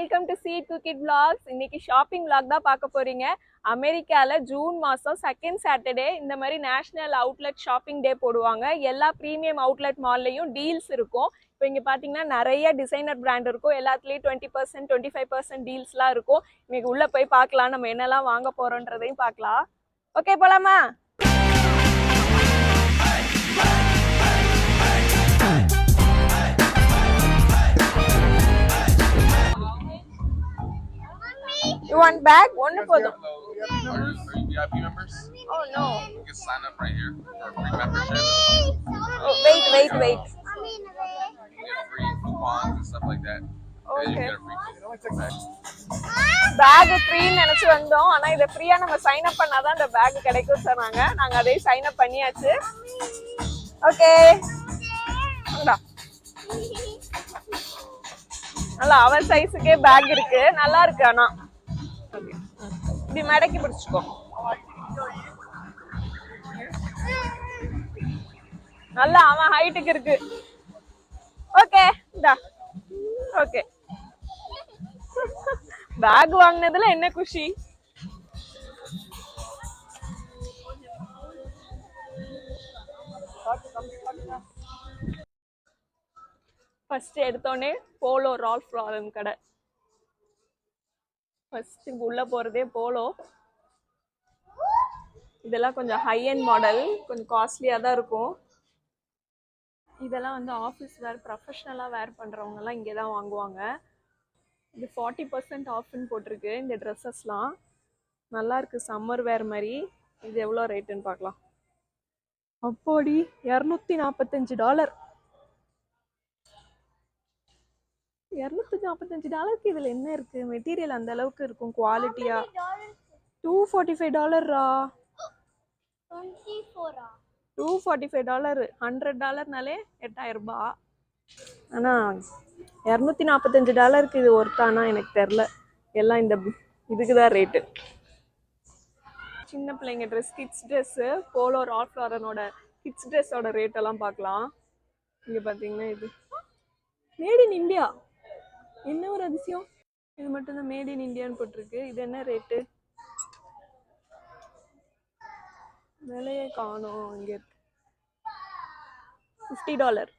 Welcome to seat cooked vlogs. இன்னைக்கு shopping vlog தான் பார்க்க போறீங்க. அமெரிக்கால ஜூன் மாசம் செகண்ட் சாட்டர்டே இந்த மாதிரி நேஷனல் அவுட்லெட் ஷாப்பிங் டே போடுவாங்க. எல்லா ப்ரீமியம் அவுட்லெட் மால்லையும் டீல்ஸ் இருக்கும். இப்போ இங்க பாத்தீங்கன்னா நிறைய டிசைனர் பிராண்ட் இருக்கும். எல்லாத்துலயும் 20% 25% டீல்ஸ்லாம் இருக்கும். இன்னைக்கு உள்ள போய் பார்க்கலாம் நம்ம என்னெல்லாம் வாங்க போறோன்றதையும் பார்க்கலாம். ஓகே போலாமா? You want bag? One for them. Are you VIP members? Oh no. You can sign up right here for a free membership. Oh, wait. You get free coupons and stuff like that. Okay. And you get a free bag. Bag free நினைச்சு வந்தோம். ஆனா இத ஃப்ரீயா நம்ம sign up பண்ணாதான் அந்த back கிடைக்கும் சொன்னாங்க. நாங்க அதை சைன் அப் பண்ணியாச்சு. ஓகே. வாடா. நல்லா அவர் சைஸ்க்கே பேக் இருக்கு. நல்லா இருக்கு ஆனா. ஓகே. இப்படி மடக்கி பிடிச்சுக்கோ. நல்லா அவன் ஹைட்டுக்கு இருக்கு. ஓகே இந்தா. ஓகே. பேக் வாங்குனதுல என்ன குஷி? ஃபர்ஸ்ட் எடுத்தோடனே போலோ ரால்ஃப் லாரன் கடை. ஃபர்ஸ்ட் உள்ள போறதே போலோ. இதெல்லாம் கொஞ்சம் ஹை எண்ட் மாடல், கொஞ்சம் காஸ்ட்லியா தான் இருக்கும். இதெல்லாம் வந்து ஆஃபீஸ் வேர், ப்ரொஃபஷனலா வேர் பண்றவங்க எல்லாம் இங்கே தான் வாங்குவாங்க. இது 40% ஆஃப்னு போட்டிருக்கு. இந்த ட்ரெஸ்ஸஸ்லாம் நல்லா இருக்கு, சம்மர் வேர் மாதிரி. இது எவ்வளோ ரேட்டுன்னு பார்க்கலாம். அப்போடி $245. $245 இதுல என்ன இருக்கு? மெட்டீரியல் அந்த அளவுக்கு இருக்கும், குவாலிட்டியா. $245. $245 $100 8,000 ரூபாய். ஆனா $245 இது ஒர்த்தானா எனக்கு தெரியல. எல்லாம் இந்த இதுக்குதான் ரேட்டு. சின்ன பிள்ளைங்க dress, kids dress, Polo Ralph லாரனோட கிட்ஸ் ட்ரெஸ்ஸோட ரேட் எல்லாம் பார்க்கலாம். இங்க பாத்தீங்கன்னா இது மேட் இன் இந்தியா. என்ன ஒரு அதிசயம், இது மட்டும் தான் மேட் இன் இந்தியான்னு போட்டிருக்கு. இது என்ன ரேட்டு? விலையே காணோம். இங்க இருக்கு $50.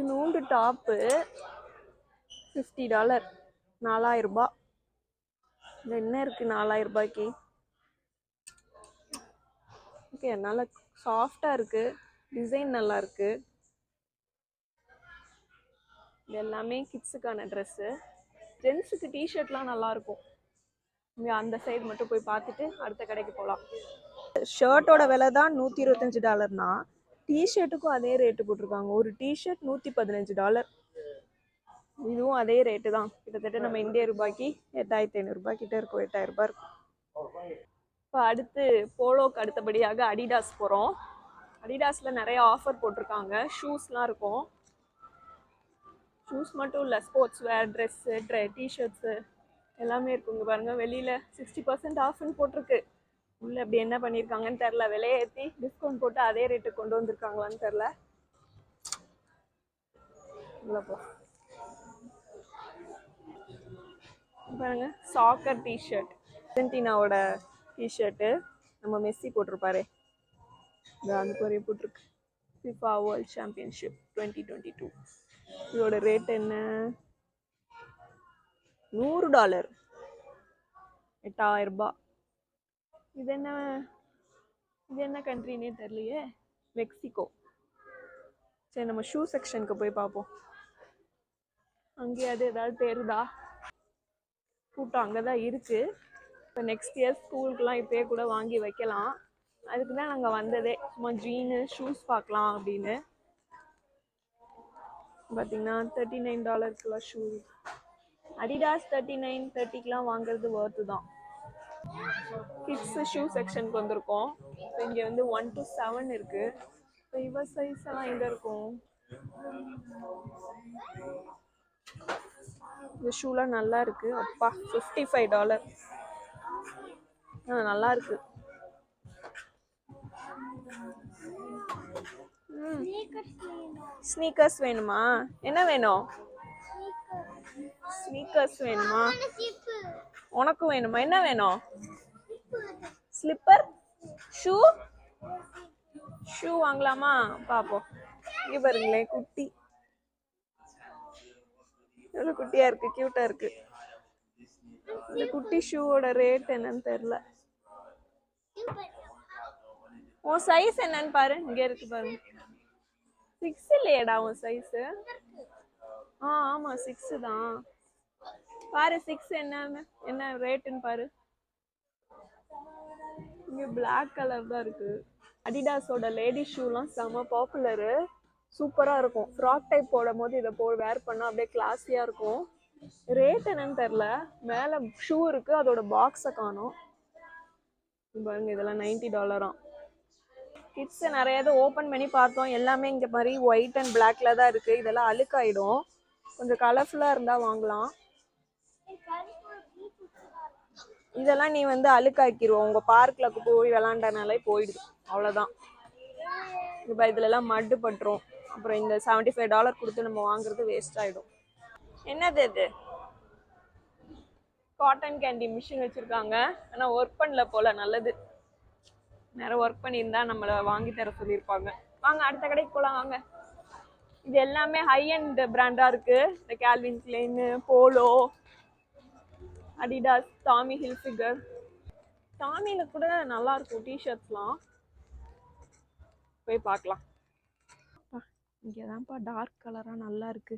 நூண்டு டாப்பு $50. 4,000 ரூபாய். இது என்ன இருக்கு 4,000 ரூபாய்க்கு? ஓகே, நல்லா சாஃப்டா இருக்கு, டிசைன் நல்லா இருக்கு. இது எல்லாமே கிட்ஸுக்கான ட்ரெஸ்ஸு. ஜென்ஸுக்கு டிஷர்ட்லாம் நல்லா இருக்கும். இங்கே அந்த சைடு மட்டும் போய் பார்த்துட்டு அடுத்த கடைக்கு போகலாம். ஷர்ட்டோட விலை தான் $125. டிஷர்ட்டுக்கும் அதே ரேட்டு போட்டிருக்காங்க. ஒரு டிஷர்ட் $115. இதுவும் அதே ரேட்டு தான். கிட்டத்தட்ட நம்ம இந்திய ரூபாய்க்கு 8,500 ரூபாய் கிட்ட இருக்கும், 8,000 ரூபாய் இருக்கும். இப்போ அடுத்து போலோக்கு அடுத்தபடியாக அடிடாஸ் போகிறோம். அடிடாஸில் நிறைய ஆஃபர் போட்டிருக்காங்க. ஷூஸ்லாம் இருக்கும். ஷூஸ் மட்டும் இல்லை, ஸ்போர்ட்ஸ் வேர், ட்ரெஸ்ஸு, டிஷர்ட்ஸு எல்லாமே இருக்குங்க. பாருங்க, வெளியில் 60% ஆஃப்னு போட்டிருக்கு. உள்ளே அப்படி என்ன பண்ணியிருக்காங்கன்னு தெரில. விலையை ஏற்றி டிஸ்கவுண்ட் போட்டு அதே ரேட்டுக்கு கொண்டு வந்திருக்காங்களான்னு தெரில. இல்லைப்பா பாருங்க, சாக்கர் டிஷர்ட், அர்ஜென்டினாவோட டிஷர்ட்டு. நம்ம மெஸ்ஸி போட்டிருப்பாரு, அந்த குறைய போட்டிருக்கு. FIFA world championship 2022. இதோட ரேட் என்ன? $100. 8,000 ரூபாய். இது என்ன கண்ட்ரினே தெரியலையே. மெக்சிகோ. சரி, நம்ம ஷூ செக்ஷனுக்கு போய் பார்ப்போம். அங்கேயாவது ஏதாவது தேருதா? கூட்டம் அங்கே தான் இருக்கு. இப்போ நெக்ஸ்ட் இயர் ஸ்கூலுக்குலாம் இப்போயே கூட வாங்கி வைக்கலாம். அதுக்கு தான் நாங்கள் வந்ததே, சும்மா ஜீனு ஷூஸ் பார்க்கலாம் அப்படின்னு. பார்த்தீங்கன்னா $39 ஷூ. அடிடாஸ் 39 30 வாங்குறது ஒர்த்து தான். கிட்ஸ் ஷூ செக்ஷனுக்கு வந்திருக்கோம். இப்போ இங்கே வந்து 1 to 7 இருக்கு. இப்போ இவ சைஸ் எல்லாம் எங்கே இருக்கும்? இந்த ஷூலாம் நல்லா இருக்கு. அப்பா, $55. நல்லா இருக்கு. ஸ்னீக்கர்ஸ் வேணுமா? என்ன வேணும்? ஸ்னீக்கர்ஸ் வேணுமா? Zip. உனக்கும் வேணுமா? என்ன வேணும்? Slipper, shoe. ஷூ வாங்கலாமா? பாப்போம். இங்க பாருங்களேன், குட்டி எவ்வளவு குட்டியா இருக்கு, கியூட்டா இருக்கு. இந்த குட்டி ஷூவோட ரேட் என்னன்னு தெரியல. உன் சைஸ் என்னன்னு பாரு, இங்க இருக்கு பாருங்க. 6 இல்லையடா உன் சைஸ்? ஆமா 6 தான். பாரு 6 என்ன ரேட்டுன்னு பாரு. இங்க பிளாக் கலர் தான் இருக்கு. அடிடாஸோட லேடி ஷூலாம் செம பாப்புலரு. சூப்பரா இருக்கும். ஃப்ராக் டைப் போடும் போது இதை வேர் பண்ணா அப்படியே கிளாஸியா இருக்கும். ரேட் என்னன்னு தெரியல. மேல ஷூ இருக்கு, அதோட பாக்ஸை காணோம். பாருங்க இதெல்லாம் $90. கிட்ஸ் நிறைய இது ஓப்பன் பண்ணி பார்த்தோம். எல்லாமே இங்க மாதிரி ஒயிட் அண்ட் பிளாக்ல தான் இருக்கு. இதெல்லாம் அழுக்காயிடும். கொஞ்சம் கலர்ஃபுல்லா இருந்தா வாங்கலாம். இதெல்லாம் நீ வந்து அழுக்காக்கிடுவோம். உங்க பார்க்ல போய் விளாண்டனாலே போயிடுது, அவ்வளவுதான். இப்போ இதுல எல்லாம் மட்டு பட்டுரும். அப்புறம் இந்த $75 கொடுத்து நம்ம வாங்குறது வேஸ்ட் ஆயிடும். என்னது இது? காட்டன் கேண்டி மிஷின் வச்சிருக்காங்க. ஆனா ஒர்க் பண்ணல போல. நல்லது, நேரம் ஒர்க் பண்ணியிருந்தா நம்மள வாங்கி தர சொல்லியிருப்பாங்க. வாங்க அடுத்த கடைக்கு போலாம் வாங்க. இது எல்லாமே ஹை அண்ட் பிராண்டா இருக்கு. இந்த Calvin Klein, Polo, Adidas, Tommy Hilfiger. டாமில கூட நல்லா இருக்கும் டிஷர்ட்ஸ்லாம். போய் பார்க்கலாம். இங்கதான்ப்பா டார்க் கலரா நல்லா இருக்கு.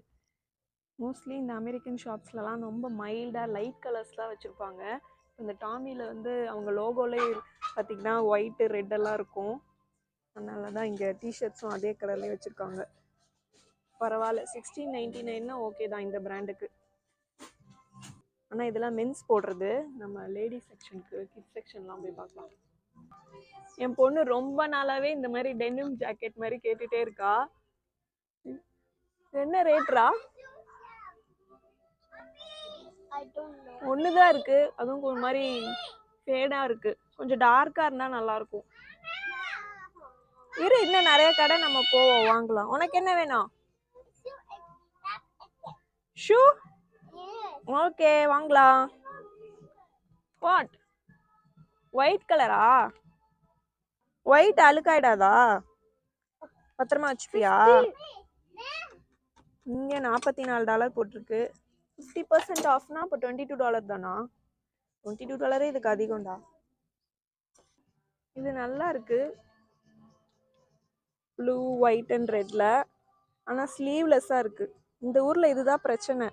மோஸ்ட்லி இந்த அமெரிக்கன் ஷாப்ஸ்லலாம் ரொம்ப மைல்டா லைட் கலர்ஸ்லாம் வச்சிருப்பாங்க. இந்த டாமில வந்து அவங்க லோகோலே பார்த்தீங்கன்னா ஒயிட் ரெட் எல்லாம் இருக்கும். அதனால தான் இங்கே டிஷர்ட்ஸும் அதே கலர்லேயே வச்சுருக்காங்க. பரவாயில்ல, $16.99 ஓகே தான் இந்த பிராண்டுக்கு. ஆனால் இதெல்லாம் மென்ஸ் போடுறது. நம்ம லேடிஸ் செக்ஷனுக்கு, கிட்ஸ் செக்ஷன்லாம் போய் பார்க்கலாம். என் பொண்ணு ரொம்ப நாளாவே இந்த மாதிரி டெனிம் ஜாக்கெட் மாதிரி கேட்டுட்டே இருக்கா. என்ன ரேட்ரா? ஒண்ணுதான் இருக்கு, அதுவும் ஒரு மாதிரி ஃபேடா இருக்கு. கொஞ்சம் டார்க்கா இருந்தா நல்லா இருக்கும். இரு, இன்னும் நிறைய கடை நம்ம போவோம், வாங்கலாம். உனக்கு என்ன வேணும்? ஷூ? ஓகே வாங்கலாம். வாட்? ஒயிட் கலரா? ஒயிட் அழுக்காயிடாதா? பத்திரமா வச்சுப்பியா? இங்க $44 போட்டிருக்கு. 50% ஆஃப்னா இப்போ $22 தானா? $22 இதுக்கு அதிகம்டா. இது நல்லா இருக்கு, ப்ளூ ஒயிட் அண்ட் ரெட்ல. ஆனா ஸ்லீவ்லெஸ்ஸா இருக்கு. இந்த ஊர்ல இதுதான் பிரச்சனை.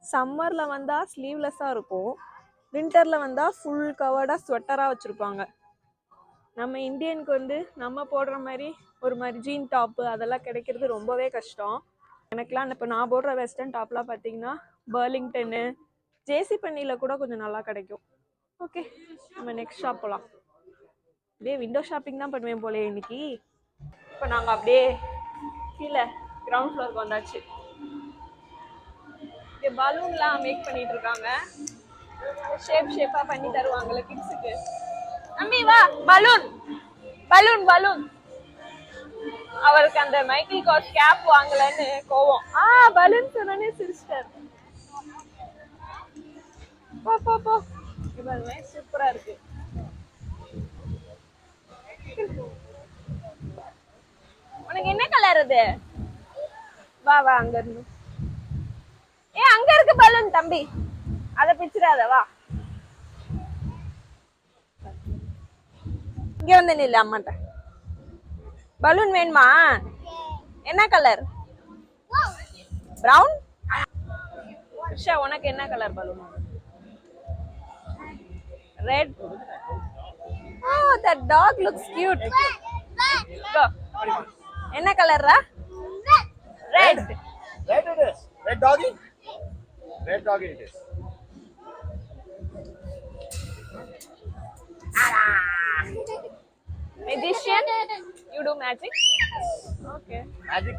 சம்மர்ல வந்தா ஸ்லீவ்லெஸ்ஸா இருக்கும், வின்டர்ல வந்தா ஃபுல் கவர்டா ஸ்வெட்டரா வச்சிருப்பாங்க. நம்ம இந்தியனுக்கு வந்து நம்ம போடுற மாதிரி ஒரு மாதிரி ஜீன் டாப்பு அதெல்லாம் கிடைக்கிறது ரொம்பவே கஷ்டம். எனக்குலாம் இப்போ நான் போடுற வெஸ்டர்ன் டாப்லாம் பார்த்தீங்கன்னா பர்லிங்டனு, ஜேசி பன்னியில் கூட கொஞ்சம் நல்லா கிடைக்கும். ஓகே, நம்ம நெக்ஸ்ட் ஷாப் போகலாம். அப்படியே விண்டோ ஷாப்பிங் தான் பண்ணுவேன் போலே இன்னைக்கு. இப்போ நாங்கள் அப்படியே கீழே கிரவுண்ட் ஃப்ளோருக்கு வந்தாச்சு. இங்கே பலூன்லாம் மேக் பண்ணிட்டு இருக்காங்க. ஷேப்பாக பண்ணி தருவாங்கல்ல கிட்ஸுக்கு. அம்மி வா, பலூன் பலூன் பலூன். அவருக்கு அந்த மைக்கேல் காஸ் கேப் வாங்கலன்னு கோவம். பலூன் சொன்னே சிரிச்சிட்டார். போ போ போ. இவருமே சூப்பரா இருக்கு. உனக்கு என்ன கலர் இது? வா வா, அங்க இருந்து. அங்க இருக்கு பலூன் தம்பி, அத பிச்சிடாத. வா இங்க வந்து நில்லு, அம்மாட்ட. பலூன் வேணுமா? என்ன கலர்? பிரவுன். ரிஷா, உனக்கு என்ன colour balloon? Red. Oh, that dog looks cute. Go. என்ன கலர்ரா? Red. Red it is. Red doggy? Red doggy it is. Magician? You do magic? Okay. Magic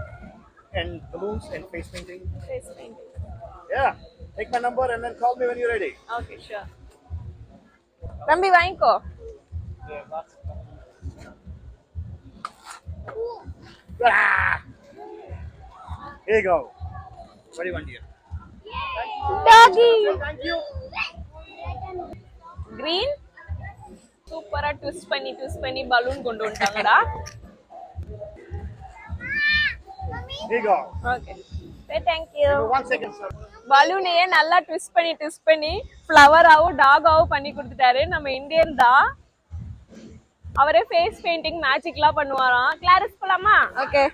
and balloons and face painting. Face painting. Yeah. Take my number and then call me when you're ready. Okay, sure. தம்பி வாங்கிக்கோ. Here you go. What do you want, dear? டாகி Thank you. Green சூப்பரா twist பண்ணி balloon கொண்டு வந்துட்டாங்கடா. Here you go. Okay thank you. 1 second, sir. பலூனையே நல்லா twist பண்ணி ஃப்ளவராவும் டாகாவும் பண்ணி கொடுத்துட்டாரு. நம்ம இந்தியன் தான். அவரே ஃபேஸ் பெயிண்டிங் மேஜிக்லாம் பண்ணுவாராம். கிளாரிஸ் போலாமா? ஓகே.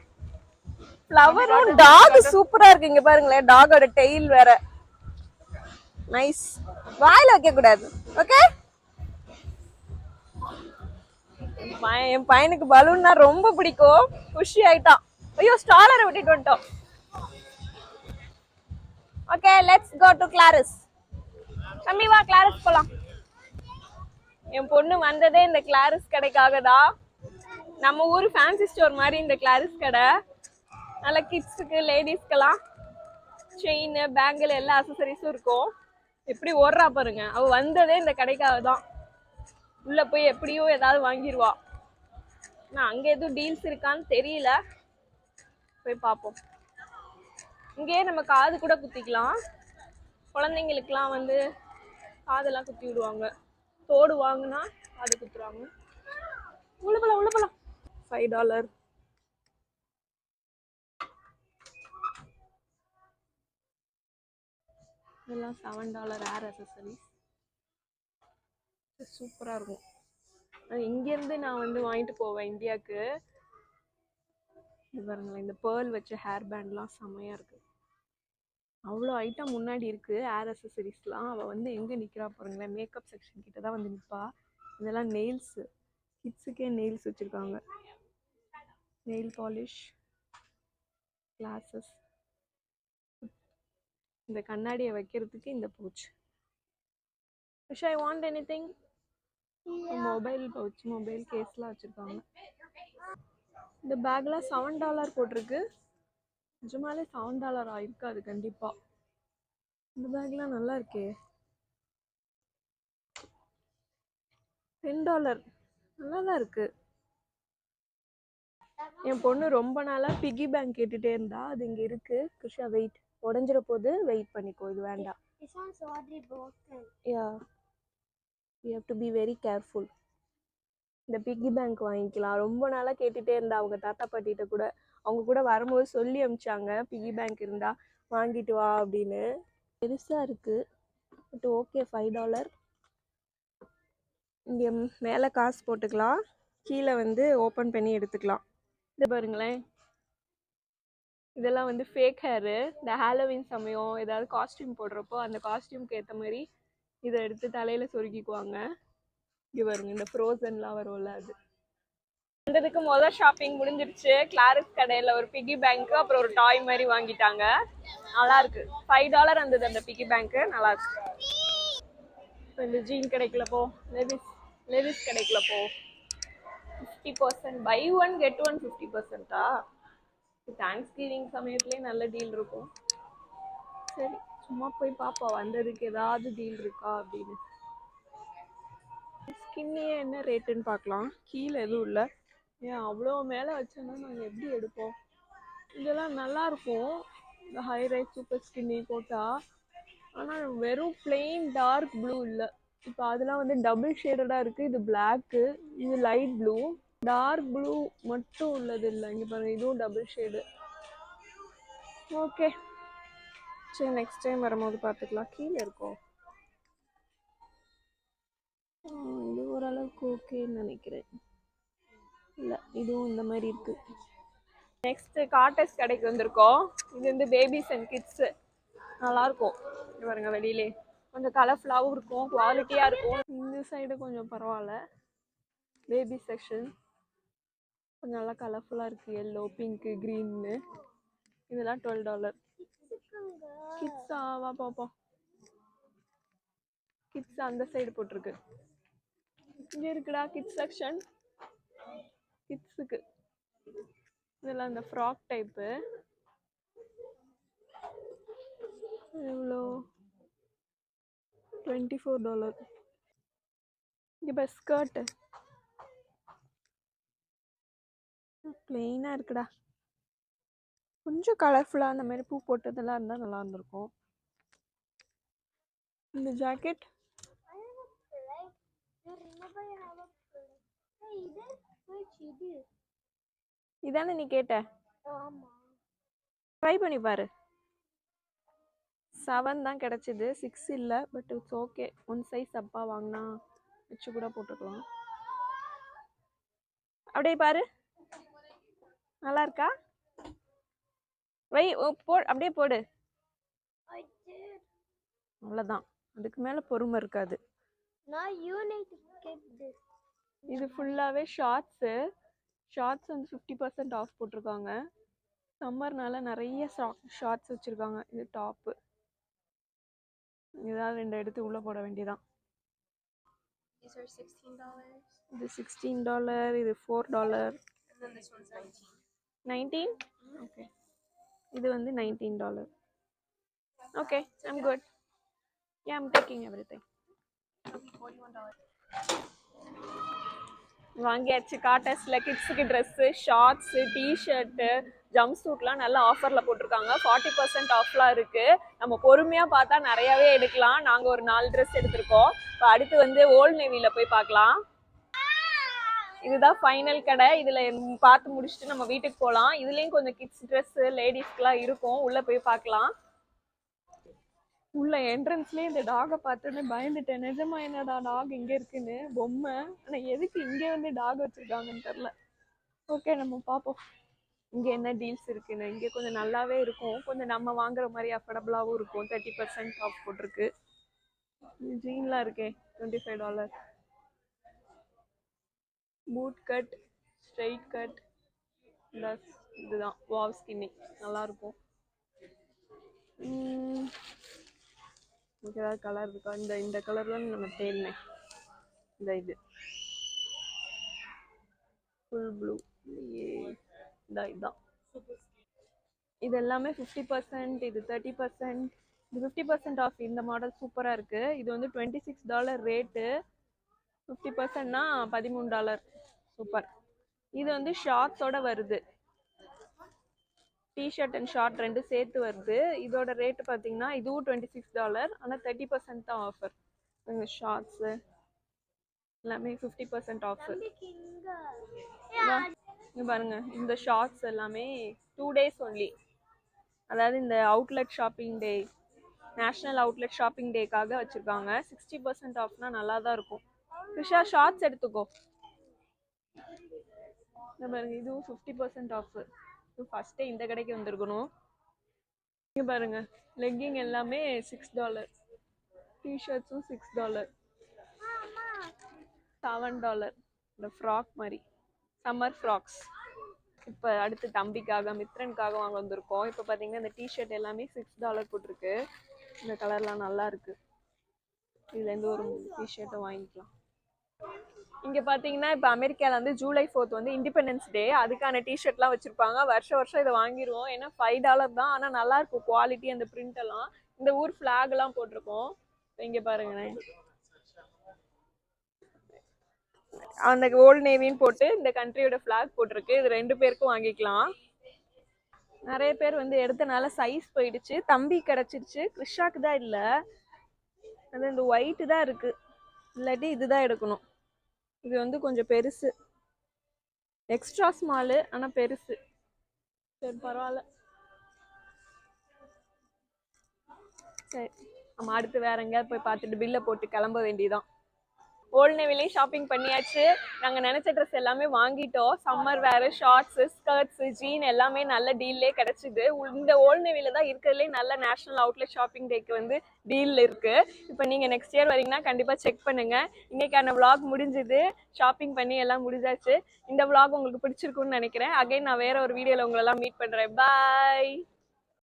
ஃப்ளவரும் டாக் சூப்பரா இருக்கு. இங்க பாருங்களேன், டாகோட டெயில் வேற நைஸ். வாயில வைக்க கூடாது. ஓகே. என் பையனுக்கு பலூன்னா ரொம்ப பிடிக்கும். குஷி ஆயிட்டான். ஐயோ ஸ்டாலரை விட்டுட்டு வந்துட்டோம். Okay let's go to Clarice. தம்பி வா கிளாரிஸ் போலாம். என் பொண்ணு வந்ததே இந்த கிளாரிஸ் கடைக்காக தான். நம்ம ஊர் ஃபேன்சி ஸ்டோர் மாதிரி இந்த கிளாரிஸ் கடை. நல்ல கிட்ஸுக்கு லேடிஸ்க்கெல்லாம் செயின் பேங்கிள் எல்லா அசசரிஸும் இருக்கும். எப்படி ஓடுறா பாருங்க. அவ வந்ததே இந்த கடைக்காக தான். உள்ள போய் எப்படியோ ஏதாவது வாங்கிடுவா. நான் அங்க எதுவும் டீல்ஸ் இருக்கான்னு தெரியல, போய் பார்ப்போம். இங்கேயே நம்ம காது கூட குத்திக்கலாம். குழந்தைங்களுக்குலாம் வந்து காதெல்லாம் குத்தி விடுவாங்க. தோடு வாங்கினா காது குத்துருவாங்க. உள்ள போலாம். $5. இதெல்லாம் $7 ஏர் அசசரிஸ். சூப்பரா இருக்கும். இங்கேருந்து நான் வந்து வாங்கிட்டு போவேன் இந்தியாவுக்கு. இது பாருங்களேன், இந்த பேர்ல் வச்ச ஹேர் பேண்ட்லாம் செம்மையா இருக்கு. அவ்வளோ ஐட்டம் முன்னாடி இருக்கு. ஏர் அசசரிஸ்லாம். அவள் வந்து எங்கே நிற்கிறா பாருங்களேன், மேக்கப் செக்ஷன் கிட்ட தான் வந்து நிற்பா. இதெல்லாம் நெயில்ஸு, கிட்ஸுக்கே நெயில்ஸ் வச்சுருக்காங்க. நெயில் பாலிஷ், கிளாஸஸ், இந்த கண்ணாடியை வைக்கிறதுக்கு இந்த pouch. Wish I want any thing. Mobile pouch, mobile கேஸ்லாம் வச்சுருக்காங்க. இந்த பேக்லாம் $7 போட்டிருக்கு. நிஜமாலே $7 ஆயிருக்காது கண்டிப்பா. இந்த பேக்லாம் நல்லா இருக்கே. $10 நல்லா தான் இருக்கு. என் பொண்ணு ரொம்ப நாளா பிகி பேங்க் கேட்டுட்டே இருந்தா. அது இங்க இருக்கு. குஷா வெயிட், உடஞ்சிர போது வெயிட் பண்ணிக்கோ. இது வேண்டாம். This one's already broken. Yeah, you have to be very careful. இந்த பிகி பேங்க் வாங்கிக்கலாம். ரொம்ப நாளா கேட்டுட்டே இருந்தா. அவங்க தாத்தா பாட்டிகிட்ட கூட, அவங்க கூட வரும்போது சொல்லி அனுப்பிச்சாங்க, பிகி பேங்க் இருந்தா வாங்கிட்டு வா அப்படின்னு. பெருசா இருக்கு, பட் ஓகே. $5. இங்கே மேலே காசு போட்டுக்கலாம், கீழே வந்து ஓப்பன் பண்ணி எடுத்துக்கலாம். இது பாருங்களேன், இதெல்லாம் வந்து ஃபேக் ஹேரு. இந்த ஹாலோவின் சமயம் ஏதாவது காஸ்டியூம் போடுறப்போ அந்த காஸ்டியூம்க்கு ஏற்ற மாதிரி இதை எடுத்து தலையில் சொருக்கிக்குவாங்க. இங்கே பாருங்க, இந்த ஃப்ரோசன்லாம் வரும்ல அது. வந்ததுக்கு முதல் ஷாப்பிங் முடிஞ்சிருச்சு. கிளாரிஸ் கடையில் ஒரு பிகி பேங்க்கு, அப்புறம் ஒரு டாய் மாதிரி வாங்கிட்டாங்க. நல்லா இருக்கு. $5 வந்தது அந்த பிகி பேங்க்கு. நல்லா இருக்கு. இந்த ஜீன் கிடைக்கல போ. லெவிஸ் கிடைக்கல போ. 50% buy one get one 50%. Thanksgiving சமயத்துலேயே நல்ல டீல் இருக்கும். சரி, சும்மா போய் பார்ப்போம் வந்ததுக்கு ஏதாவது டீல் இருக்கா அப்படின்னு. ஸ்கின்னியே என்ன ரேட்டுன்னு பார்க்கலாம். கீழே எதுவும் இல்லை. ஏன் அவ்வளோ மேலே வச்சோன்னா நாங்கள் எப்படி எடுப்போம்? இதெல்லாம் நல்லா இருக்கும், இந்த ஹை ரைஸ் சூப்பர் ஸ்கின்னி போட்டால். ஆனால் வெறும் பிளெயின் டார்க் ப்ளூ இல்லை. இப்போ அதெல்லாம் வந்து டபுள் ஷேடடாக இருக்குது. இது பிளாக்கு, இது லைட் ப்ளூ. டார்க் ப்ளூ மட்டும் உள்ளது இல்லை. இங்கே பாருங்கள், இதுவும் டபுள் ஷேடு. ஓகே சரி, நெக்ஸ்ட் டைம் வரும்போது பார்த்துக்கலாம். கீழே இருக்கோம். இது ஓரளவுக்கு ஓகேன்னு நினைக்கிறேன். இல்லை, இதுவும் இந்த மாதிரி இருக்கு. நெக்ஸ்ட் காட்டஸ் கடைக்கு வந்திருக்கோம். இது வந்து பேபிஸ் அண்ட் கிட்ஸு. நல்லாயிருக்கும். இது பாருங்க, வெளியிலே கொஞ்சம் கலர்ஃபுல்லாகவும் இருக்கும், குவாலிட்டியாக இருக்கும். இந்த சைடு கொஞ்சம் பரவாயில்ல. பேபி செக்ஷன் கொஞ்சம் நல்லா கலர்ஃபுல்லாக இருக்குது. எல்லோ, பிங்க்கு, க்ரீன்னு. இதெல்லாம் $12. கிட்ஸா? வா பார்ப்போம். கிட்ஸ் அந்த சைடு போட்டிருக்கு. இங்கே இருக்குடா கிட்ஸ் செக்ஷன். கிட்ஸுக்கு இதெல்லாம் இந்த ஃப்ராக் டைப்பு. எவ்வளோ? $24. இங்கே இப்போ ஸ்கர்ட்டு பிளெயினாக இருக்குடா. கொஞ்சம் கலர்ஃபுல்லாக அந்த மாதிரி பூ போட்டதெல்லாம் இருந்தால் நல்லா இருந்திருக்கும். இந்த jacket Right? You remember you have a product. Hey, which இது? இதானே நீ கேட்ட, ஆமா. ட்ரை பண்ணி பாரு. 7 தான் கிடைச்சிது, 6 இல்லை. But it's okay. One size அப்பா வாங்கினா வச்சு கூட போட்டுக்கலாம். அப்படியே பாரு, நல்லா இருக்கா? வை, அப்படியே போடு. I did. அவ்வளோதான், அதுக்கு மேலே பொறுமை இருக்காது. Now you need to keep this. இது ஃபுல்லாகவே ஷார்ட்ஸு. ஷார்ட்ஸ் வந்து 50% ஆஃப் போட்டிருக்காங்க. சம்மர்னால நிறைய ஷார்ட்ஸ் வச்சுருக்காங்க. இது டாப்பு. ஏதாவது 2 எடுத்து உள்ளே போட வேண்டியதான். These are $16. இது $16, இது $4. And then this one's 19. 19? Okay. இது வந்து $19. Okay, I'm good. Yeah, I'm taking everything. Okay, $41. வாங்கியாச்சு. காட்டர்ஸ்ல கிட்ஸுக்கு ட்ரெஸ்ஸு, ஷார்ட்ஸு, டிஷர்ட்டு, ஜம்ப் சூட்லாம் நல்லா ஆஃபரில் போட்டிருக்காங்க. 40% ஆஃப்லாம் இருக்குது. நம்ம பொறுமையாக பார்த்தா நிறையாவே எடுக்கலாம். நாங்கள் ஒரு 4 ட்ரெஸ் எடுத்திருக்கோம். இப்போ அடுத்து வந்து ஓல்ட் நேவியில் போய் பார்க்கலாம். இதுதான் ஃபைனல் கடை. இதில் பார்த்து முடிச்சுட்டு நம்ம வீட்டுக்கு போகலாம். இதுலேயும் கொஞ்சம் கிட்ஸ் ட்ரெஸ்ஸு, லேடிஸ்க்குலாம் இருக்கும். உள்ளே போய் பார்க்கலாம். உள்ள என்ட்ரன்ஸ்லேயே இந்த டாகை பார்த்தோன்னே பயந்துட்டேன். நிஜமா என்னடா டாக் இங்கே இருக்குன்னு, பொம்மை. ஆனால் எதுக்கு இங்கே வந்து டாக் வச்சுருக்காங்கன்னு தெரில. ஓகே, நம்ம பார்ப்போம் இங்கே என்ன டீல்ஸ் இருக்குன்னு. இங்கே கொஞ்சம் நல்லாவே இருக்கும், கொஞ்சம் நம்ம வாங்குற மாதிரி அஃபோர்டபுளாகவும் இருக்கும். 30% ஆஃப் போட்டிருக்கு. ஜீன்லாம் இருக்கே, $25. Boot cut, straight cut, plus இதுதான் வாவ் ஸ்கின்னி, நல்லாயிருக்கும். ஏதாவது கலர் இருக்கா? இந்த கலர் தான் நம்ம தேடினேன். இது ஃபுல் ப்ளூ. இதுதான். இது எல்லாமே 50%, இது 30%, இது 50% ஆஃப். இந்த மாடல் சூப்பராக இருக்குது. இது வந்து $26 ரேட்டு. 50%னா $13. சூப்பர். இது வந்து ஷார்ட்ஸோட வருது. டிஷர்ட் அண்ட் ஷார்ட் ரெண்டு சேர்த்து வருது. இதோட ரேட்டு பார்த்தீங்கன்னா இதுவும் $26. ஆனால் 30% தான் ஆஃபர். ஷார்ட்ஸு எல்லாமே 50% ஆஃபர். இங்கே பாருங்க, இந்த ஷார்ட்ஸ் எல்லாமே 2 days ஒன்லி. அதாவது இந்த அவுட்லெட் ஷாப்பிங் டே, நேஷ்னல் அவுட்லெட் ஷாப்பிங் டேக்காக வச்சுருக்காங்க. 60% ஆஃப்னா நல்லா தான் இருக்கும். கிருஷா, ஷார்ட்ஸ் எடுத்துக்கோ. இந்த பாருங்க, இதுவும் 50% ஆஃபு. ஃபஸ்ட்டே இந்த கடைக்கு வந்திருக்கணும். இங்கே பாருங்க, லெக்கிங் எல்லாமே $6. டிஷர்ட்ஸும் $6. $7. இந்த ஃப்ராக் மாதிரி சம்மர் ஃப்ராக்ஸ். இப்போ அடுத்து தம்பிக்காக, மித்ரனுக்காக வாங்க வந்திருக்கோம். இப்போ பார்த்தீங்கன்னா இந்த டிஷர்ட் எல்லாமே $6 போட்டிருக்கு. இந்த கலர்லாம் நல்லா இருக்கு. இதுலேருந்து ஒரு டிஷர்ட்டை வாங்கிக்கலாம். இங்கே பார்த்தீங்கன்னா இப்போ அமெரிக்காவில் வந்து July 4th வந்து இண்டிபெண்டன்ஸ் டே. அதுக்கான டிஷர்ட்லாம் வச்சுருப்பாங்க. வருஷம் இதை வாங்கிடுவோம். ஏன்னா $5 தான். ஆனால் நல்லாயிருக்கும் குவாலிட்டி, அந்த பிரிண்ட் எல்லாம். இந்த ஊர் ஃப்ளாக்லாம் போட்டிருக்கோம். இங்கே பாருங்களேன், அந்த ஓல்ட் நேவின்னு போட்டு இந்த கண்ட்ரியோட ஃப்ளாக் போட்டிருக்கு. இது 2 பேருக்கும் வாங்கிக்கலாம். நிறைய பேர் வந்து எடுத்தனால சைஸ் போயிடுச்சு. தம்பி கிடச்சிருச்சு, கிருஷாக்கு தான் இல்லை. அது இந்த ஒயிட்டு தான் இருக்குது, இல்லாட்டி இதுதான் எடுக்கணும். இது வந்து கொஞ்சம் பெருசு, எக்ஸ்ட்ரா ஸ்மாலு, ஆனால் பெருசு. சரி, பரவாயில்ல. சரி, நம்ம அடுத்து வேற எங்கேயாவது போய் பார்த்துட்டு பில்லை போட்டு கிளம்ப வேண்டியதான். ஓல்ட் நேவிலையும் ஷாப்பிங் பண்ணியாச்சு. நாங்கள் நினச்ச ட்ரெஸ் எல்லாமே வாங்கிட்டோம். சம்மர் வேறு, ஷார்ட்ஸு, ஸ்கர்ட்ஸு, ஜீன் எல்லாமே நல்ல டீல்லே கிடச்சிது. இந்த ஓல்ட் நேவியில் தான் இருக்கிறதுலே நல்ல நேஷ்னல் அவுட்லெட் ஷாப்பிங் டேக்கு வந்து டீல் இருக்குது. இப்போ நீங்கள் நெக்ஸ்ட் இயர் வரீங்கன்னா கண்டிப்பாக செக் பண்ணுங்கள். இன்றைக்கான vlog முடிஞ்சுது. ஷாப்பிங் பண்ணி எல்லாம் முடிஞ்சாச்சு. இந்த vlog உங்களுக்கு பிடிச்சிருக்குன்னு நினைக்கிறேன். அகைன் நான் வேறு ஒரு வீடியோவில் உங்களெல்லாம் மீட் பண்ணுறேன். பாய்.